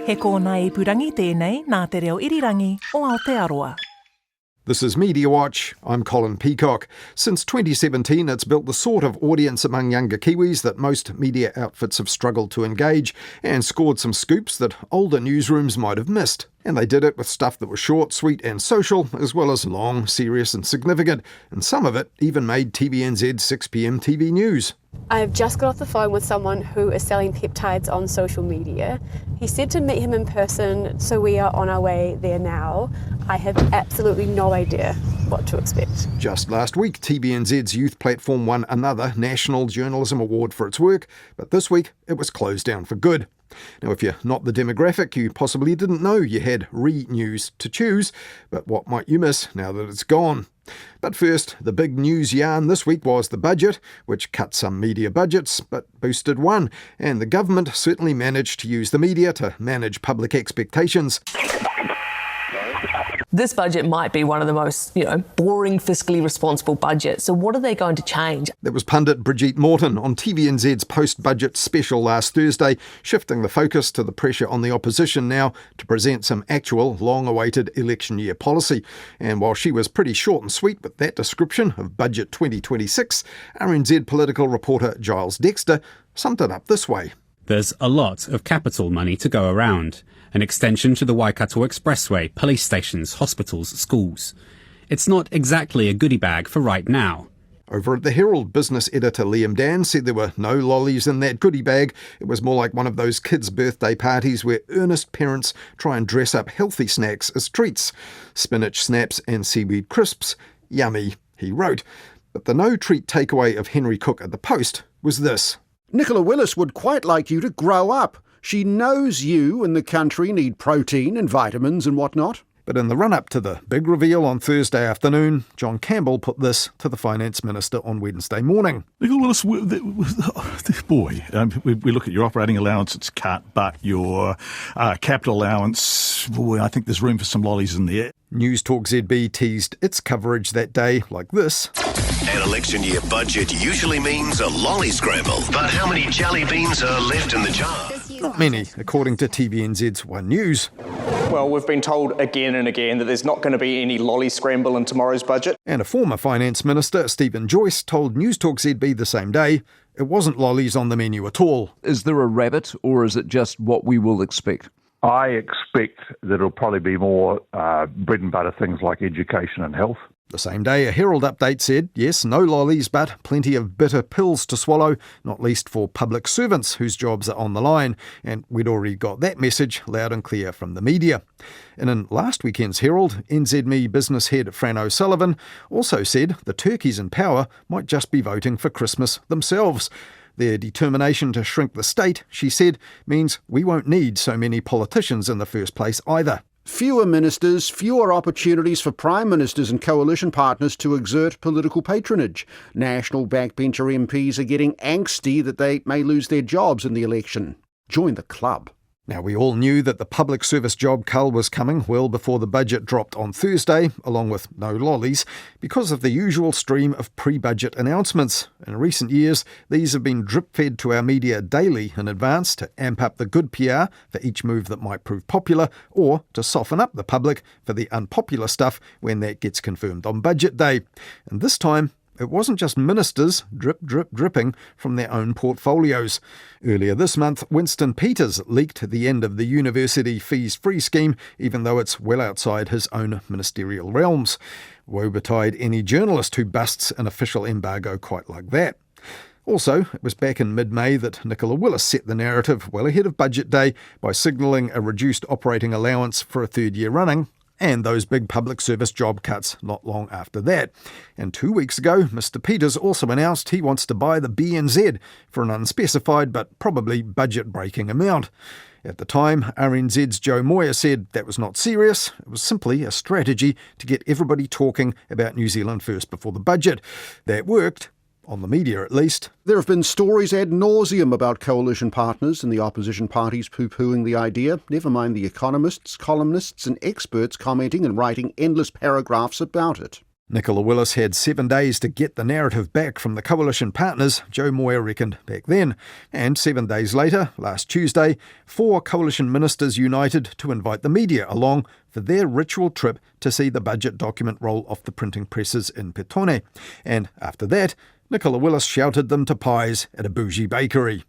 He kōna ipurangi tēnei nā te reo irirangi o Aotearoa. This is Mediawatch. I'm Colin Peacock. Since 2017, it's built the sort of audience among younger Kiwis that most media outfits have struggled to engage and scored some scoops that older newsrooms might have missed. And they did it with stuff that was short, sweet and social, as well as long, serious and significant. And some of it even made TVNZ 6pm TV news. I've just got off the phone with someone who is selling peptides on social media. He said to meet him in person, so we are on our way there now. I have absolutely no idea what to expect. Just last week, TVNZ's youth platform won another National Journalism Award for its work, but this week it was closed down for good. Now, if you're not the demographic, you possibly didn't know you had Re-News to choose, but what might you miss now that it's gone? But first, the big news yarn this week was the budget, which cut some media budgets, but boosted one, and the government certainly managed to use the media to manage public expectations. This budget might be one of the most, boring fiscally responsible budgets. So what are they going to change? That was pundit Brigitte Morton on TVNZ's post-budget special last Thursday, shifting the focus to the pressure on the opposition now to present some actual long-awaited election year policy. And while she was pretty short and sweet with that description of Budget 2026, RNZ political reporter Giles Dexter summed it up this way. There's a lot of capital money to go around. An extension to the Waikato Expressway, police stations, hospitals, schools. It's not exactly a goodie bag for right now. Over at the Herald, business editor Liam Dan said there were no lollies in that goodie bag. It was more like one of those kids' birthday parties where earnest parents try and dress up healthy snacks as treats. Spinach snaps and seaweed crisps. Yummy, he wrote. But the no-treat takeaway of Henry Cook at the Post was this. Nicola Willis would quite like you to grow up. She knows you and the country need protein and vitamins and whatnot. But in the run-up to the big reveal on Thursday afternoon, John Campbell put this to the Finance Minister on Wednesday morning. Nicola Willis, boy, we look at your operating allowance, it's cut, but your capital allowance, boy, I think there's room for some lollies in there. News Talk ZB teased its coverage that day like this. An election year budget usually means a lolly scramble, but how many jelly beans are left in the jar? Not many, according to TVNZ's One News. Well, we've been told again and again that there's not going to be any lolly scramble in tomorrow's budget. And a former Finance Minister, Stephen Joyce, told News Talk ZB the same day it wasn't lollies on the menu at all. Is there a rabbit, or is it just what we will expect? I expect that it'll probably be more bread and butter things like education and health. The same day, a Herald update said, yes, no lollies, but plenty of bitter pills to swallow, not least for public servants whose jobs are on the line. And we'd already got that message loud and clear from the media. And in last weekend's Herald, NZME business head Fran O'Sullivan also said the turkeys in power might just be voting for Christmas themselves. Their determination to shrink the state, she said, means we won't need so many politicians in the first place either. Fewer ministers, fewer opportunities for prime ministers and coalition partners to exert political patronage. National backbencher MPs are getting angsty that they may lose their jobs in the election. Join the club. Now, we all knew that the public service job cull was coming well before the budget dropped on Thursday, along with no lollies, because of the usual stream of pre-budget announcements. In recent years, these have been drip-fed to our media daily in advance to amp up the good PR for each move that might prove popular, or to soften up the public for the unpopular stuff when that gets confirmed on budget day. And this time, it wasn't just ministers dripping from their own portfolios. Earlier this month, Winston Peters leaked the end of the university fees-free scheme, even though it's well outside his own ministerial realms. Woe betide any journalist who busts an official embargo quite like that. Also, it was back in mid-May that Nicola Willis set the narrative well ahead of budget day by signalling a reduced operating allowance for a third year running, and those big public service job cuts not long after that. And 2 weeks ago, Mr Peters also announced he wants to buy the BNZ for an unspecified but probably budget-breaking amount. At the time, RNZ's Joe Moyer said that was not serious, it was simply a strategy to get everybody talking about New Zealand first before the budget. That worked. On the media, at least. There have been stories ad nauseum about coalition partners and the opposition parties poo-pooing the idea, never mind the economists, columnists and experts commenting and writing endless paragraphs about it. Nicola Willis had 7 days to get the narrative back from the coalition partners, Joe Moyer reckoned back then. And 7 days later, last Tuesday, 4 coalition ministers united to invite the media along for their ritual trip to see the budget document roll off the printing presses in Petone. And after that, Nicola Willis shouted them to pies at a bougie bakery.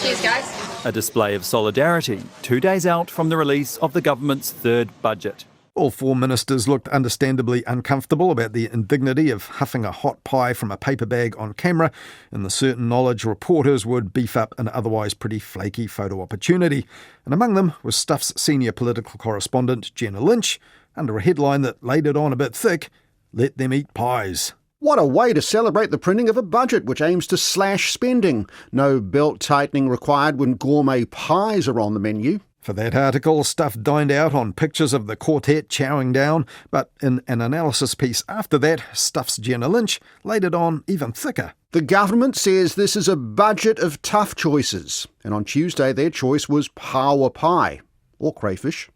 Cheers, guys. A display of solidarity 2 days out from the release of the government's third budget. All 4 ministers looked understandably uncomfortable about the indignity of huffing a hot pie from a paper bag on camera, in the certain knowledge reporters would beef up an otherwise pretty flaky photo opportunity. And among them was Stuff's senior political correspondent, Jenna Lynch, under a headline that laid it on a bit thick, "Let them eat pies." What a way to celebrate the printing of a budget which aims to slash spending. No belt tightening required when gourmet pies are on the menu. For that article, Stuff dined out on pictures of the quartet chowing down, but in an analysis piece after that, Stuff's Jenna Lynch laid it on even thicker. The government says this is a budget of tough choices, and on Tuesday their choice was power pie, or crayfish.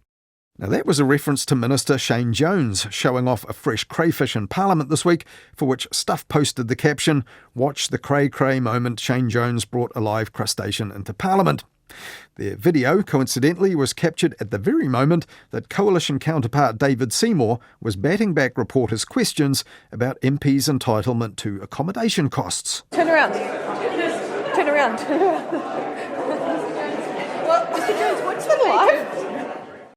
Now that was a reference to Minister Shane Jones showing off a fresh crayfish in Parliament this week, for which Stuff posted the caption, "Watch the cray-cray moment Shane Jones brought a live crustacean into Parliament." Their video, coincidentally, was captured at the very moment that coalition counterpart David Seymour was batting back reporters' questions about MPs' entitlement to accommodation costs. Turn around. Turn around. What? Mr. Jones, what's the live?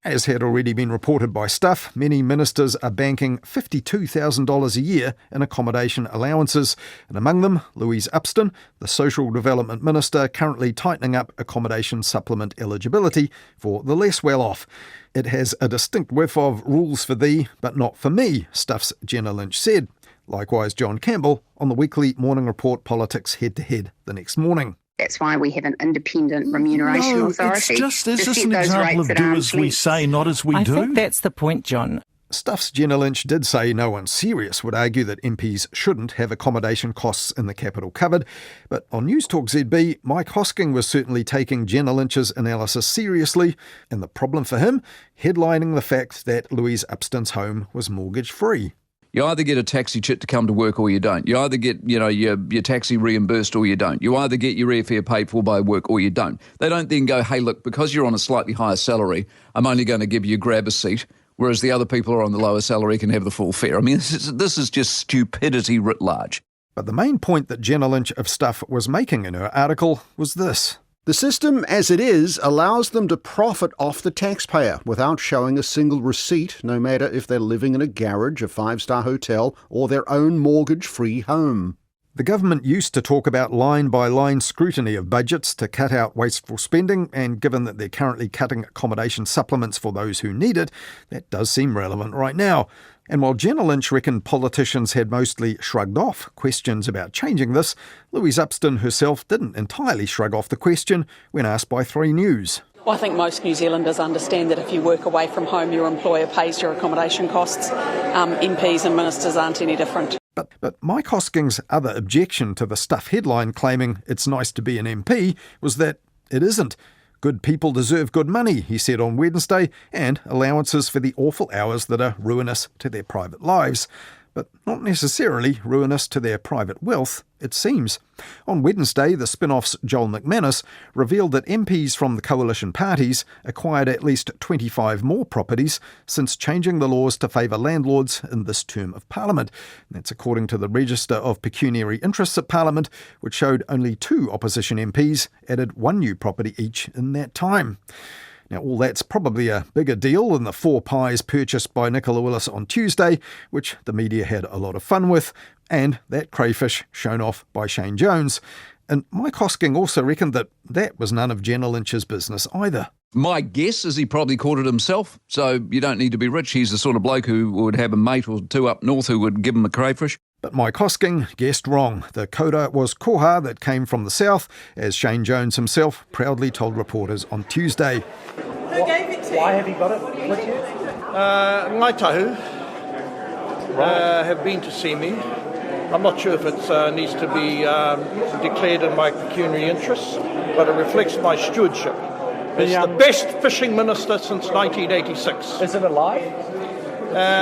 As had already been reported by Stuff, many ministers are banking $52,000 a year in accommodation allowances, and among them, Louise Upston, the Social Development Minister, currently tightening up accommodation supplement eligibility for the less well-off. "It has a distinct whiff of rules for thee, but not for me," Stuff's Jenna Lynch said. Likewise, John Campbell on the weekly Morning Report Politics Head-to-Head the next morning. That's why we have an independent remuneration authority. It's just an example of do as we say, not as we do. I think that's the point, John. Stuff's Jenna Lynch did say no one serious would argue that MPs shouldn't have accommodation costs in the capital covered, but on News Talk ZB, Mike Hosking was certainly taking Jenna Lynch's analysis seriously, and the problem for him, headlining the fact that Louise Upston's home was mortgage-free. You either get a taxi chit to come to work or you don't. You either get, your taxi reimbursed or you don't. You either get your airfare paid for by work or you don't. They don't then go, hey, look, because you're on a slightly higher salary, I'm only going to give you grab a seat, whereas the other people who are on the lower salary can have the full fare. I mean, this is just stupidity writ large. But the main point that Jenna Lynch of Stuff was making in her article was this. The system, as it is, allows them to profit off the taxpayer without showing a single receipt, no matter if they're living in a garage, a 5-star hotel, or their own mortgage-free home. The government used to talk about line-by-line scrutiny of budgets to cut out wasteful spending, and given that they're currently cutting accommodation supplements for those who need it, that does seem relevant right now. And while Jenna Lynch reckoned politicians had mostly shrugged off questions about changing this, Louise Upston herself didn't entirely shrug off the question when asked by 3 News. Well, I think most New Zealanders understand that if you work away from home, your employer pays your accommodation costs. MPs and ministers aren't any different. But Mike Hosking's other objection to the Stuff headline claiming it's nice to be an MP was that it isn't. Good people deserve good money, he said on Wednesday, and allowances for the awful hours that are ruinous to their private lives. But not necessarily ruinous to their private wealth, it seems. On Wednesday, the Spin-Off's Joel McManus revealed that MPs from the coalition parties acquired at least 25 more properties since changing the laws to favour landlords in this term of Parliament. That's according to the Register of Pecuniary Interests at Parliament, which showed only 2 opposition MPs added 1 new property each in that time. Now, all that's probably a bigger deal than the 4 pies purchased by Nicola Willis on Tuesday, which the media had a lot of fun with, and that crayfish shown off by Shane Jones. And Mike Hosking also reckoned that was none of Jenna Lynch's business either. My guess is he probably caught it himself, so you don't need to be rich. He's the sort of bloke who would have a mate or 2 up north who would give him a crayfish. But Mike Hosking guessed wrong. The coda was koha that came from the south, as Shane Jones himself proudly told reporters on Tuesday. Who gave it to you? Why have you got it with you? Ngāi Tahu have been to see me. I'm not sure if it needs to be declared in my pecuniary interests, but it reflects my stewardship. It's the best fishing minister since 1986. Is it alive?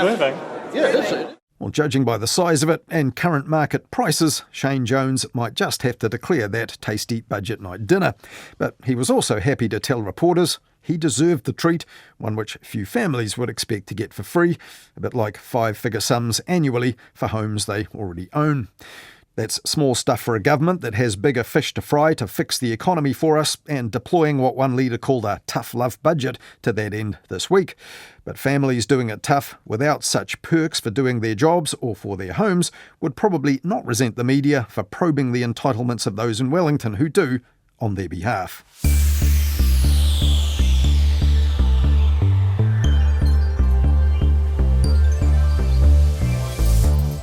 Moving? Yeah, is it? Well, judging by the size of it and current market prices, Shane Jones might just have to declare that tasty budget night dinner. But he was also happy to tell reporters he deserved the treat, one which few families would expect to get for free, a bit like five-figure sums annually for homes they already own. That's small stuff for a government that has bigger fish to fry to fix the economy for us and deploying what one leader called a tough love budget to that end this week. But families doing it tough without such perks for doing their jobs or for their homes would probably not resent the media for probing the entitlements of those in Wellington who do on their behalf.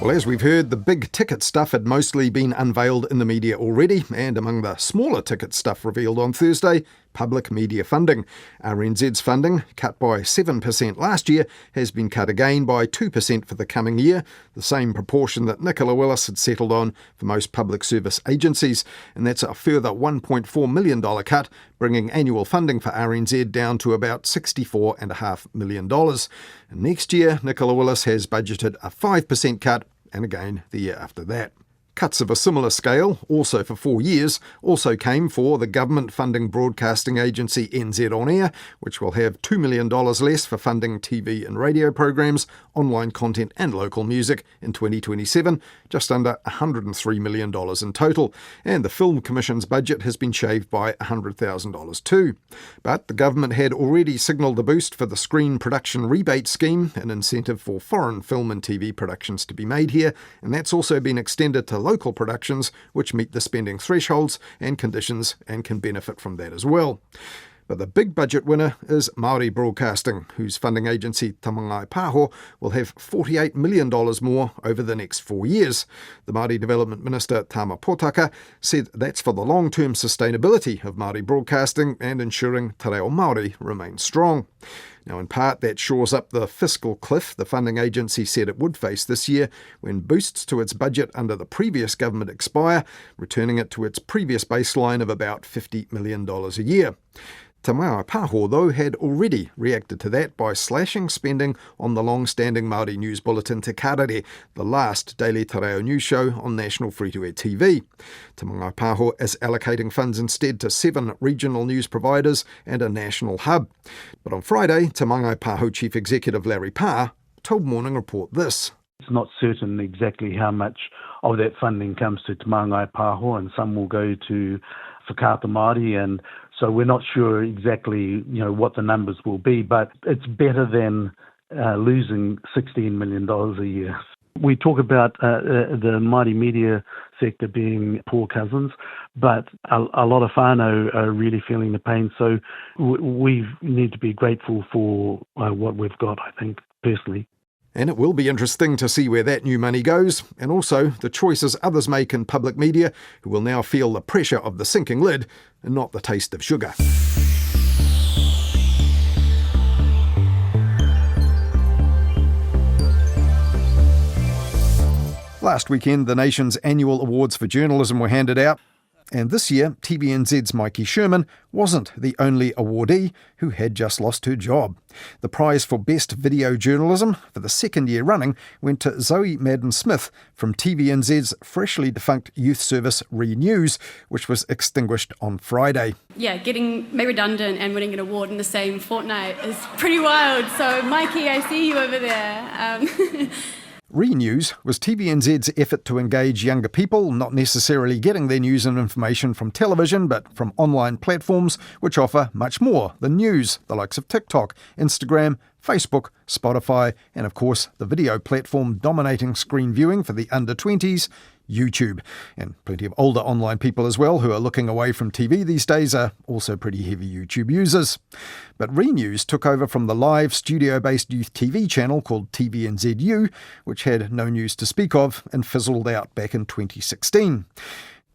Well, as we've heard, the big ticket stuff had mostly been unveiled in the media already, and among the smaller ticket stuff revealed on Thursday, public media funding. RNZ's funding, cut by 7% last year, has been cut again by 2% for the coming year, the same proportion that Nicola Willis had settled on for most public service agencies, and that's a further $1.4 million cut, bringing annual funding for RNZ down to about $64.5 million. And next year, Nicola Willis has budgeted a 5% cut, and again the year after that. Cuts of a similar scale, also for 4 years, also came for the government-funding broadcasting agency NZ On Air, which will have $2 million less for funding TV and radio programs, online content and local music in 2027, just under $103 million in total. And the Film Commission's budget has been shaved by $100,000 too. But the government had already signalled a boost for the Screen Production Rebate Scheme, an incentive for foreign film and TV productions to be made here, and that's also been extended to local productions which meet the spending thresholds and conditions and can benefit from that as well. But the big budget winner is Māori Broadcasting, whose funding agency Tamangai Pāho will have $48 million more over the next 4 years. The Māori Development Minister Tama Potaka said that's for the long-term sustainability of Māori broadcasting and ensuring te reo Māori remains strong. Now, in part, that shores up the fiscal cliff the funding agency said it would face this year when boosts to its budget under the previous government expire, returning it to its previous baseline of about $50 million a year. Tamangai Pāho, though, had already reacted to that by slashing spending on the long-standing Māori news bulletin Te Karere, the last daily te reo news show on national free-to-air TV. Tamangai Pāho is allocating funds instead to 7 regional news providers and a national hub. But on Friday, Tamangai Pāho Chief Executive Larry Parr told Morning Report this. It's not certain exactly how much of that funding comes to Tamangai Pāho, and some will go to Whakaata Māori, and so we're not sure exactly, what the numbers will be, but it's better than losing $16 million a year. We talk about the Māori media sector being poor cousins, but a lot of whānau are really feeling the pain. So we need to be grateful for what we've got, I think, personally. And it will be interesting to see where that new money goes, and also the choices others make in public media who will now feel the pressure of the sinking lid and not the taste of sugar. Last weekend, the nation's annual awards for journalism were handed out. And this year, TVNZ's Mikey Sherman wasn't the only awardee who had just lost her job. The prize for Best Video Journalism for the second year running went to Zoe Madden-Smith from TVNZ's freshly defunct youth service Renews, which was extinguished on Friday. Yeah, getting made redundant and winning an award in the same fortnight is pretty wild. So, Mikey, I see you over there. Renews was TVNZ's effort to engage younger people, not necessarily getting their news and information from television, but from online platforms which offer much more than news, the likes of TikTok, Instagram, Facebook, Spotify, and of course the video platform dominating screen viewing for the under-20s, YouTube. And plenty of older online people as well who are looking away from TV these days are also pretty heavy YouTube users. But Renews took over from the live studio-based youth TV channel called TVNZU, which had no news to speak of and fizzled out back in 2016.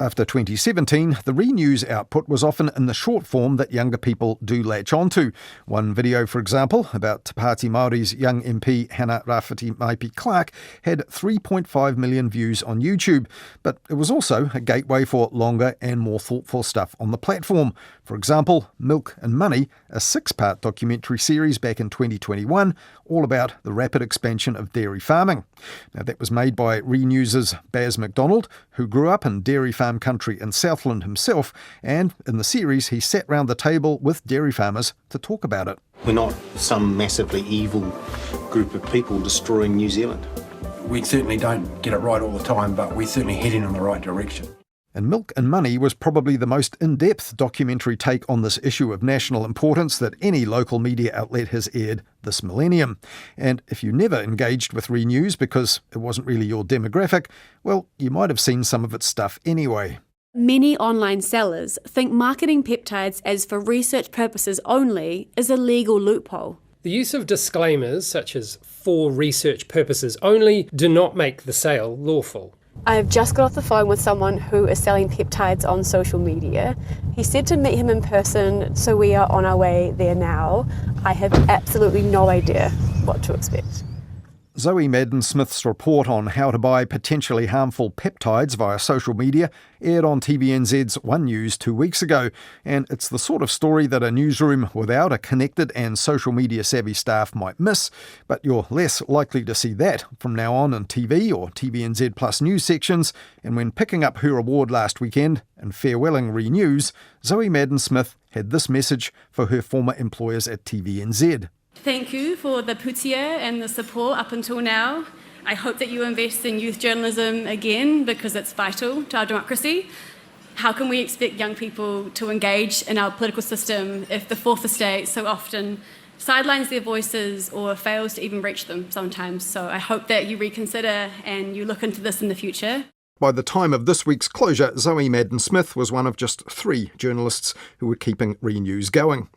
After 2017, the Renews output was often in the short form that younger people do latch onto. One video, for example, about Te Pāti Māori's young MP Hannah Rafiti Maipi-Clark had 3.5 million views on YouTube, but it was also a gateway for longer and more thoughtful stuff on the platform, For example, Milk and Money, a 6-part documentary series back in 2021, all about the rapid expansion of dairy farming. Now, that was made by Renews's Baz McDonald, who grew up in dairy farm country in Southland himself, and in the series he sat round the table with dairy farmers to talk about it. We're not some massively evil group of people destroying New Zealand. We certainly don't get it right all the time, but we're certainly heading in the right direction. And Milk and Money was probably the most in-depth documentary take on this issue of national importance that any local media outlet has aired this millennium. And if you never engaged with Renews because it wasn't really your demographic, well, you might have seen some of its stuff anyway. Many online sellers think marketing peptides as for research purposes only is a legal loophole. The use of disclaimers, such as for research purposes only, do not make the sale lawful. I've just got off the phone with someone who is selling peptides on social media. He said to meet him in person, so we are on our way there now. I have absolutely no idea what to expect. Zoe Madden-Smith's report on how to buy potentially harmful peptides via social media aired on TVNZ's One News 2 weeks ago, and it's the sort of story that a newsroom without a connected and social media savvy staff might miss, but you're less likely to see that from now on in TV or TVNZ Plus news sections. And when picking up her award last weekend and farewelling Renews, Zoe Madden-Smith had this message for her former employers at TVNZ. Thank you for the putia and the support up until now. I hope that you invest in youth journalism again because it's vital to our democracy. How can we expect young people to engage in our political system if the fourth estate so often sidelines their voices or fails to even reach them sometimes? So I hope that you reconsider and you look into this in the future. By the time of this week's closure, Zoe Madden-Smith was one of just 3 journalists who were keeping Renews going.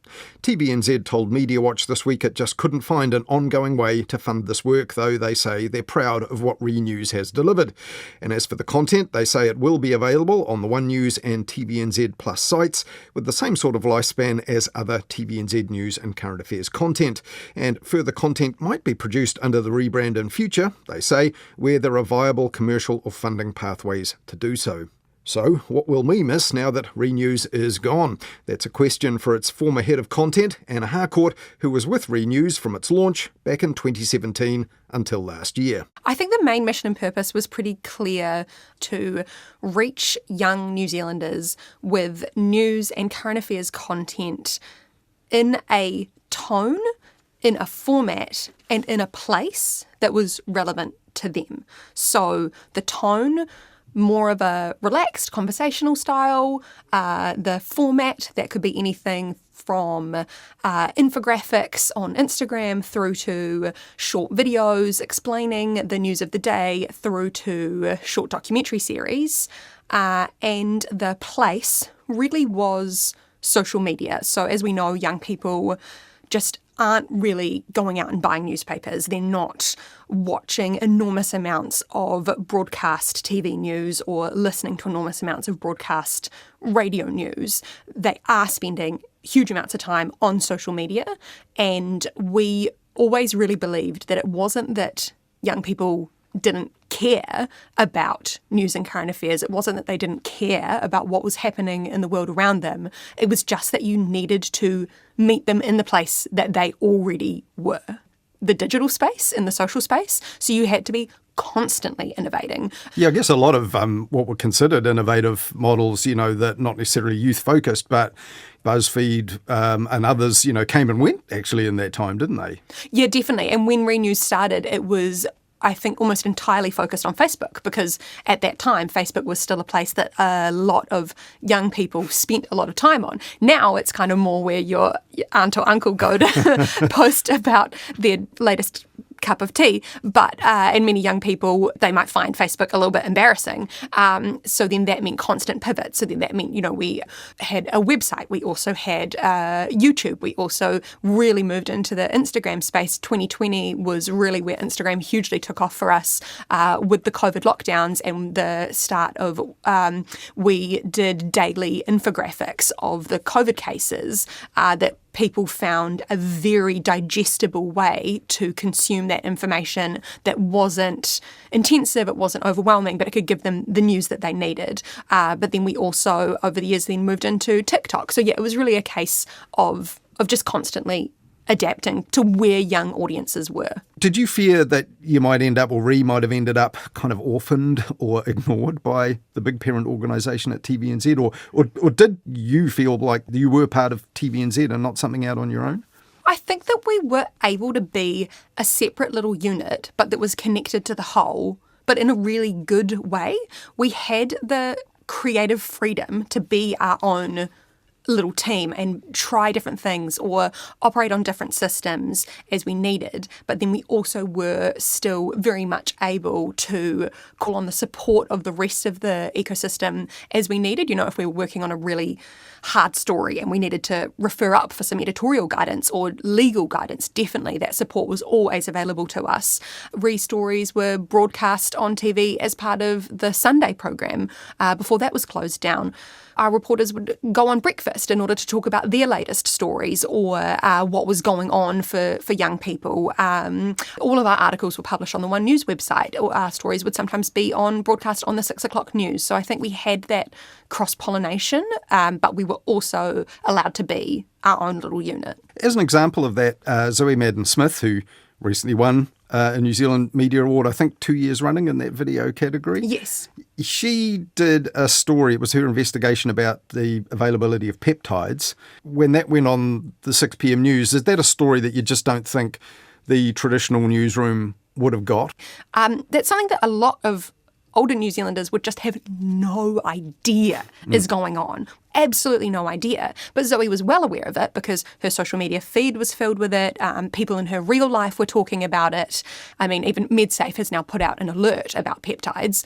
TVNZ told Mediawatch this week it just couldn't find an ongoing way to fund this work, though they say they're proud of what Renews has delivered. And as for the content, they say it will be available on the One News and TVNZ Plus sites with the same sort of lifespan as other TVNZ news and current affairs content. And further content might be produced under the rebrand in future, they say, where there are viable commercial or funding pathways to do so. So, what will we miss now that Renews is gone? That's a question for its former head of content, Anna Harcourt, who was with Renews from its launch back in 2017 until last year. I think the main mission and purpose was pretty clear: to reach young New Zealanders with news and current affairs content in a tone, in a format, and in a place that was relevant to them. So the tone, more of a relaxed conversational style, the format, that could be anything from infographics on Instagram through to short videos explaining the news of the day through to short documentary series. And the place really was social media. So as we know, young people just aren't really going out and buying newspapers. They're not watching enormous amounts of broadcast TV news or listening to enormous amounts of broadcast radio news. They are spending huge amounts of time on social media, and we always really believed that it wasn't that young people didn't care about news and current affairs. It wasn't that they didn't care about what was happening in the world around them. It was just that you needed to meet them in the place that they already were, the digital space and the social space. So you had to be constantly innovating. Yeah, I guess a lot of what were considered innovative models, that not necessarily youth-focused, but BuzzFeed and others, came and went actually in that time, didn't they? Yeah, definitely. And when Renews started, it was, I think, almost entirely focused on Facebook, because at that time, Facebook was still a place that a lot of young people spent a lot of time on. Now it's kind of more where your aunt or uncle go to post about their latest cup of tea, but and many young people, they might find Facebook a little bit embarrassing. So then that meant constant pivot. So then that meant, we had a website. We also had YouTube. We also really moved into the Instagram space. 2020 was really where Instagram hugely took off for us with the COVID lockdowns and the start of, we did daily infographics of the COVID cases that people found a very digestible way to consume that information that wasn't intensive, it wasn't overwhelming, but it could give them the news that they needed. But then we also, over the years, then moved into TikTok. So yeah, it was really a case of just constantly adapting to where young audiences were. Did you fear that you might end up, or Ree might have ended up, kind of orphaned or ignored by the big parent organisation at TVNZ? Or did you feel like you were part of TVNZ and not something out on your own? I think that we were able to be a separate little unit, but that was connected to the whole, but in a really good way. We had the creative freedom to be our own little team and try different things or operate on different systems as we needed. But then we also were still very much able to call on the support of the rest of the ecosystem as we needed. You know, if we were working on a really hard story and we needed to refer up for some editorial guidance or legal guidance, definitely that support was always available to us. Stories were broadcast on TV as part of the Sunday program before that was closed down. Our reporters would go on breakfast in order to talk about their latest stories or what was going on for young people. All of our articles were published on the One News website, or our stories would sometimes be on broadcast on the 6 o'clock news. So I think we had that cross-pollination, but we were also allowed to be our own little unit. As an example of that, Zoe Madden-Smith, who recently won a New Zealand Media Award, I think 2 years running in that video category. Yes. She did a story, it was her investigation about the availability of peptides. When that went on the 6 p.m. news, is that a story that you just don't think the traditional newsroom would have got? That's something that a lot of older New Zealanders would just have no idea is going on. Absolutely no idea. But Zoe was well aware of it because her social media feed was filled with it. People in her real life were talking about it. I mean, even MedSafe has now put out an alert about peptides.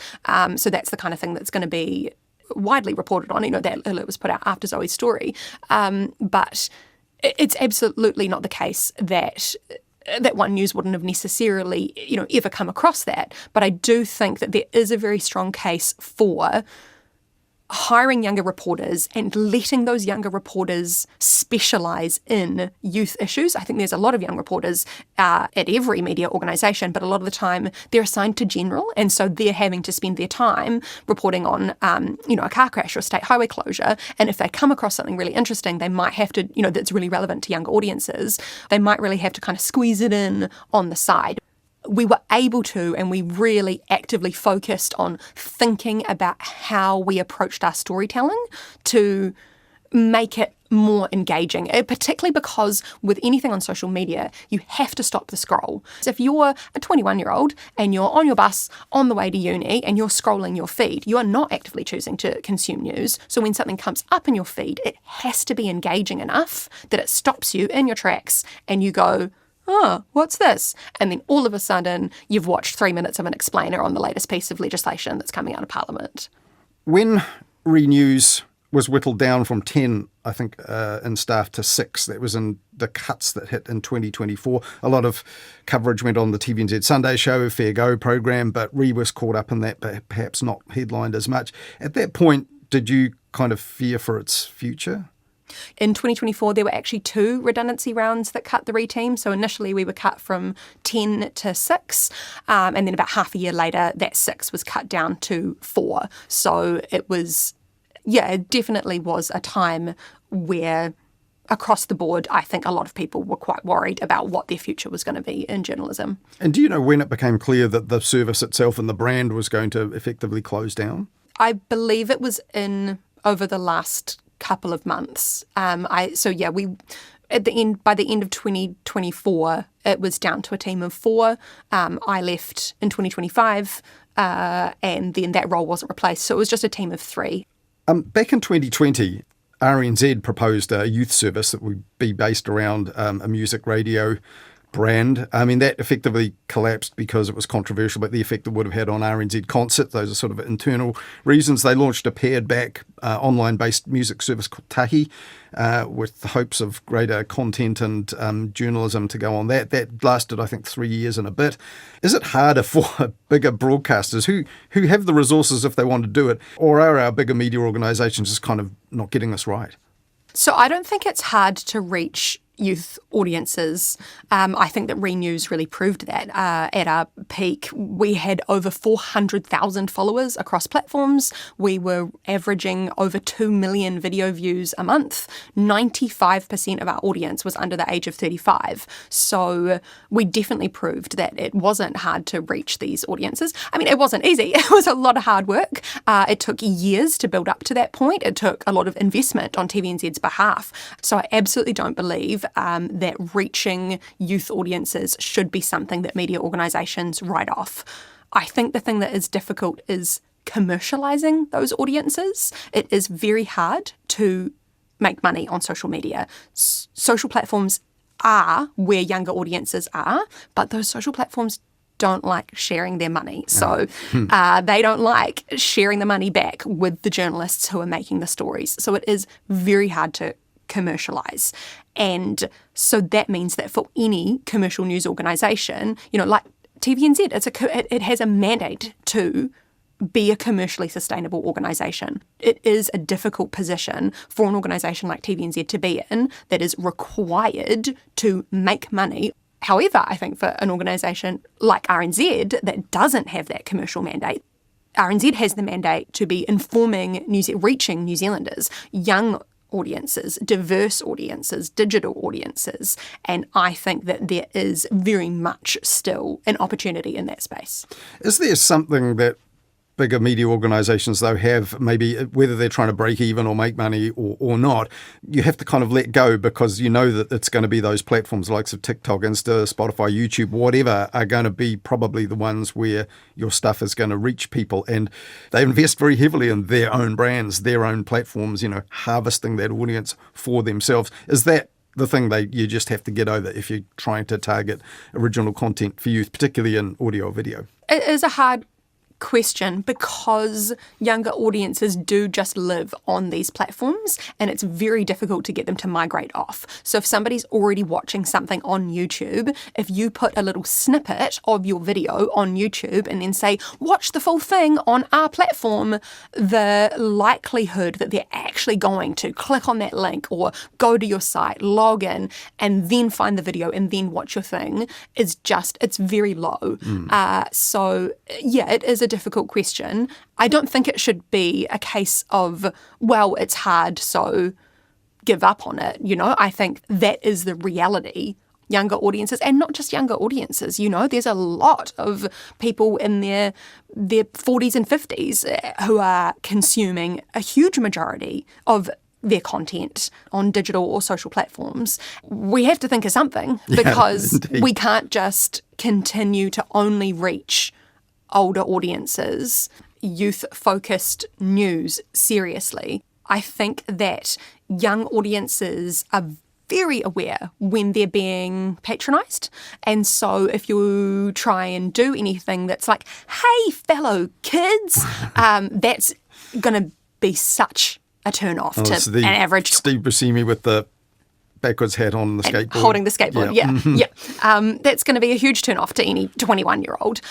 So that's the kind of thing that's going to be widely reported on. You know, that alert was put out after Zoe's story. But it's absolutely not the case that One News wouldn't have necessarily, ever come across that. But I do think that there is a very strong case for hiring younger reporters and letting those younger reporters specialise in youth issues. I think there's a lot of young reporters at every media organisation, but a lot of the time they're assigned to general, and so they're having to spend their time reporting on, a car crash or a state highway closure. And if they come across something really interesting, they might have to, that's really relevant to younger audiences, they might really have to kind of squeeze it in on the side. We were able to, and we really actively focused on thinking about how we approached our storytelling to make it more engaging, particularly because with anything on social media, you have to stop the scroll. So if you're a 21-year-old and you're on your bus on the way to uni and you're scrolling your feed, you are not actively choosing to consume news. So when something comes up in your feed, it has to be engaging enough that it stops you in your tracks and you go, oh, what's this? And then all of a sudden, you've watched 3 minutes of an explainer on the latest piece of legislation that's coming out of Parliament. When Renews was whittled down from 10, I think, in staff to 6, that was in the cuts that hit in 2024. A lot of coverage went on the TVNZ Sunday Show, Fair Go program, but Re was caught up in that, but perhaps not headlined as much. At that point, did you kind of fear for its future? In 2024, there were actually 2 redundancy rounds that cut the Re team. So initially we were cut from 10 to 6. And then about half a year later, that 6 was cut down to 4. So it was, it definitely was a time where across the board, I think a lot of people were quite worried about what their future was going to be in journalism. And do you know when it became clear that the service itself and the brand was going to effectively close down? I believe it was over the last couple of months. By the end of 2024, it was down to a team of 4. I left in 2025, and then that role wasn't replaced, so it was just a team of 3. Back in 2020, RNZ proposed a youth service that would be based around a music radio brand. I mean, that effectively collapsed because it was controversial, but the effect it would have had on RNZ Concert, those are sort of internal reasons. They launched a pared-back online-based music service called Tahi with the hopes of greater content and journalism to go on that. That lasted, I think, 3 years and a bit. Is it harder for bigger broadcasters who have the resources if they want to do it, or are our bigger media organisations just kind of not getting this right? So I don't think it's hard to reach youth audiences. I think that Renews really proved that. At our peak, we had over 400,000 followers across platforms. We were averaging over 2 million video views a month. 95% of our audience was under the age of 35. So we definitely proved that it wasn't hard to reach these audiences. I mean, it wasn't easy. It was a lot of hard work. It took years to build up to that point. It took a lot of investment on TVNZ's behalf. So I absolutely don't believe that reaching youth audiences should be something that media organisations write off. I think the thing that is difficult is commercialising those audiences. It is very hard to make money on social media. Social platforms are where younger audiences are, but those social platforms don't like sharing their money. So they don't like sharing the money back with the journalists who are making the stories. So it is very hard to commercialise. And so that means that for any commercial news organisation, like TVNZ, it has a mandate to be a commercially sustainable organisation. It is a difficult position for an organisation like TVNZ to be in that is required to make money. However, I think for an organisation like RNZ that doesn't have that commercial mandate, RNZ has the mandate to be informing, reaching New Zealanders, young audiences, diverse audiences, digital audiences, and I think that there is very much still an opportunity in that space. Is there something that bigger media organisations, though, have, maybe whether they're trying to break even or make money or not, you have to kind of let go because you know that it's going to be those platforms like TikTok, Insta, Spotify, YouTube, whatever, are going to be probably the ones where your stuff is going to reach people, and they invest very heavily in their own brands, their own platforms, harvesting that audience for themselves. Is that the thing you just have to get over if you're trying to target original content for youth, particularly in audio or video? It is a hard question because younger audiences do just live on these platforms and it's very difficult to get them to migrate off. So if somebody's already watching something on YouTube, if you put a little snippet of your video on YouTube and then say, watch the full thing on our platform, the likelihood that they're actually going to click on that link or go to your site, log in, and then find the video and then watch your thing is it's very low. So yeah, it is a difficult question. I don't think it should be a case of, well, it's hard, so give up on it. I think that is the reality. Younger audiences, and not just younger audiences, there's a lot of people in their 40s and 50s who are consuming a huge majority of their content on digital or social platforms. We have to think of something because we can't just continue to only reach older audiences, youth-focused news seriously. I think that young audiences are very aware when they're being patronised. And so if you try and do anything that's like, hey, fellow kids, that's going to be such a turn-off to an average... Steve Buscemi with the backwards hat on the skateboard. Holding the skateboard, yeah. That's going to be a huge turn-off to any 21-year-old.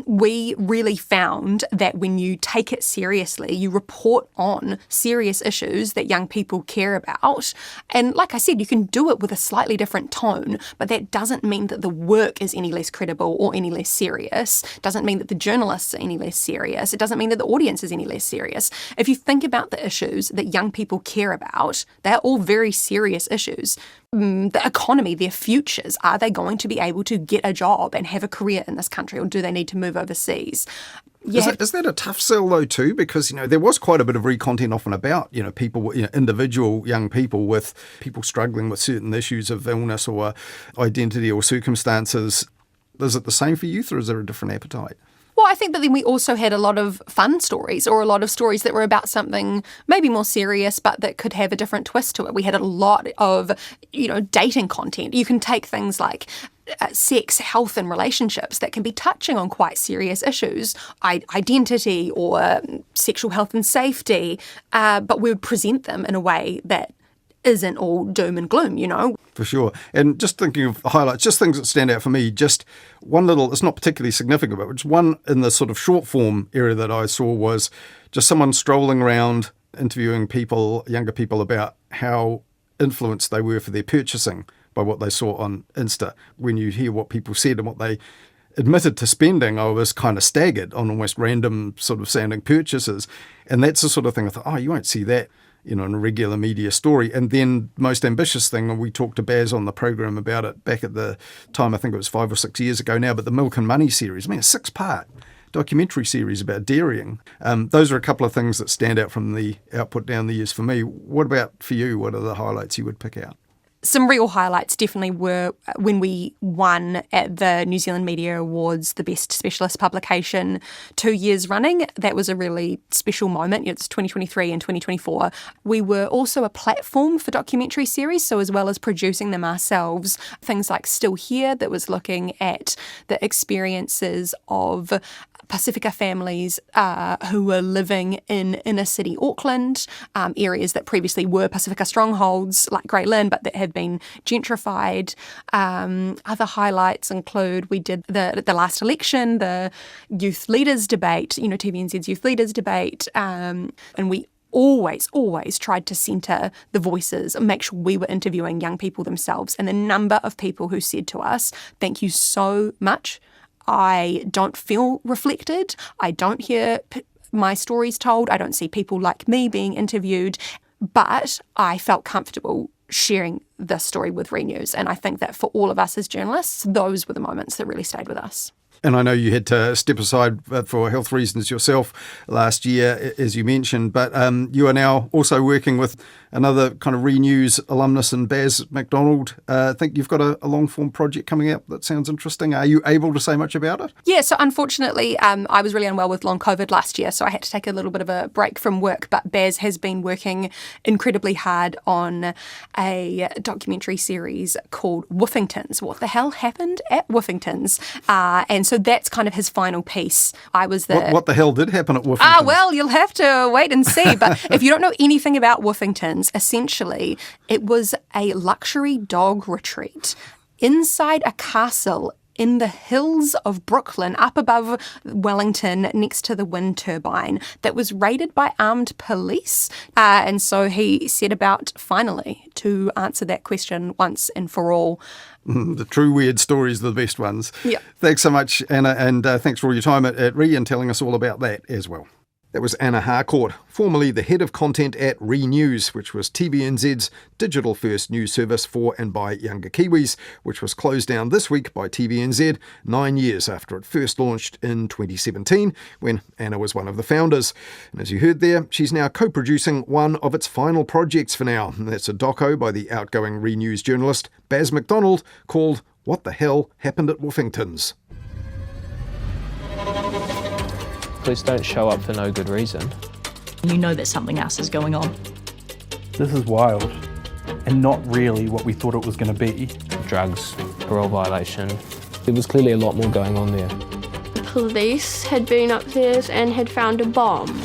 We really found that when you take it seriously, you report on serious issues that young people care about. And like I said, you can do it with a slightly different tone, but that doesn't mean that the work is any less credible or any less serious. It doesn't mean that the journalists are any less serious. It doesn't mean that the audience is any less serious. If you think about the issues that young people care about, they're all very serious issues. The economy, their futures. Are they going to be able to get a job and have a career in this country, or do they need to move overseas? Yeah. Is that a tough sell though too? Because there was quite a bit of content often about people, individual young people with people struggling with certain issues of illness or identity or circumstances. Is it the same for youth, or is there a different appetite? Well, I think that then we also had a lot of fun stories, or a lot of stories that were about something maybe more serious, but that could have a different twist to it. We had a lot of, dating content. You can take things like sex, health and relationships that can be touching on quite serious issues, identity or sexual health and safety, but we would present them in a way that isn't all doom and gloom, For sure. And just thinking of highlights, just things that stand out for me, just one little, it's not particularly significant, but just one in the sort of short form area that I saw was just someone strolling around interviewing people, younger people, about how influenced they were for their purchasing by what they saw on Insta. When you hear what people said and what they admitted to spending, I was kind of staggered on almost random sort of sounding purchases. And that's the sort of thing I thought, you won't see that, in a regular media story. And then most ambitious thing, and we talked to Baz on the program about it back at the time, I think it was 5 or 6 years ago now, but the Milk and Money series, a 6-part documentary series about dairying. Those are a couple of things that stand out from the output down the years for me. What about for you? What are the highlights you would pick out? Some real highlights definitely were when we won at the New Zealand Media Awards the Best Specialist Publication 2 years running. That was a really special moment. It's 2023 and 2024. We were also a platform for documentary series, so as well as producing them ourselves, things like Still Here, that was looking at the experiences of Pacifica families who were living in inner city Auckland, areas that previously were Pacifica strongholds like Grey Lynn, but that have been gentrified. Other highlights include we did the last election, the youth leaders debate, TVNZ's youth leaders debate, and we always tried to centre the voices and make sure we were interviewing young people themselves. And the number of people who said to us, thank you so much. I don't feel reflected. I don't hear my stories told. I don't see people like me being interviewed. But I felt comfortable sharing this story with Renews. And I think that for all of us as journalists, those were the moments that really stayed with us. And I know you had to step aside for health reasons yourself last year, as you mentioned, but you are now also working with another kind of Renews alumnus and Baz McDonald. I think you've got a long-form project coming up that sounds interesting. Are you able to say much about it? Yeah, so unfortunately, I was really unwell with long COVID last year, so I had to take a little bit of a break from work, but Baz has been working incredibly hard on a documentary series called Woofingtons. What the hell happened at Woofingtons? And so that's kind of his final piece. I was the... What the hell did happen at Woofingtons? Well, you'll have to wait and see. But if you don't know anything about Woofingtons, essentially it was a luxury dog retreat inside a castle in the hills of Brooklyn, up above Wellington, next to the wind turbine, that was raided by armed police. And so he set about, finally, to answer that question once and for all. The true weird stories are the best ones. Yeah. Thanks so much, Anna, and thanks for all your time at Re and telling us all about that as well. That was Anna Harcourt, formerly the head of content at Renews, which was TVNZ's digital-first news service for and by younger Kiwis, which was closed down this week by TVNZ 9 years after it first launched in 2017, when Anna was one of the founders. And as you heard there, she's now co-producing one of its final projects for now, and that's a doco by the outgoing Renews journalist Baz McDonald called What the Hell Happened at Woofingtons? Police don't show up for no good reason. You know that something else is going on. This is wild, and not really what we thought it was going to be. Drugs, parole violation. There was clearly a lot more going on there. Police had been upstairs and had found a bomb.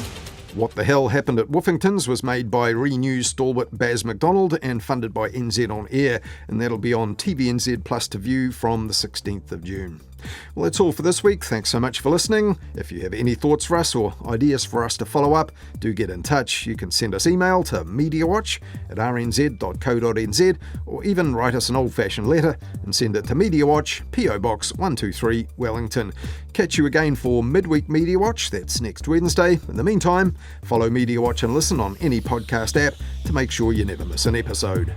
What the Hell Happened at Woofingtons was made by Renews stalwart Baz McDonald and funded by NZ On Air, and that'll be on TVNZ Plus to view from the 16th of June. Well, that's all for this week. Thanks so much for listening. If you have any thoughts for us or ideas for us to follow up, do get in touch. You can send us email to mediawatch@rnz.co.nz or even write us an old-fashioned letter and send it to Mediawatch, PO Box 123, Wellington. Catch you again for Midweek Media Watch. That's next Wednesday. In the meantime, follow Media Watch and listen on any podcast app to make sure you never miss an episode.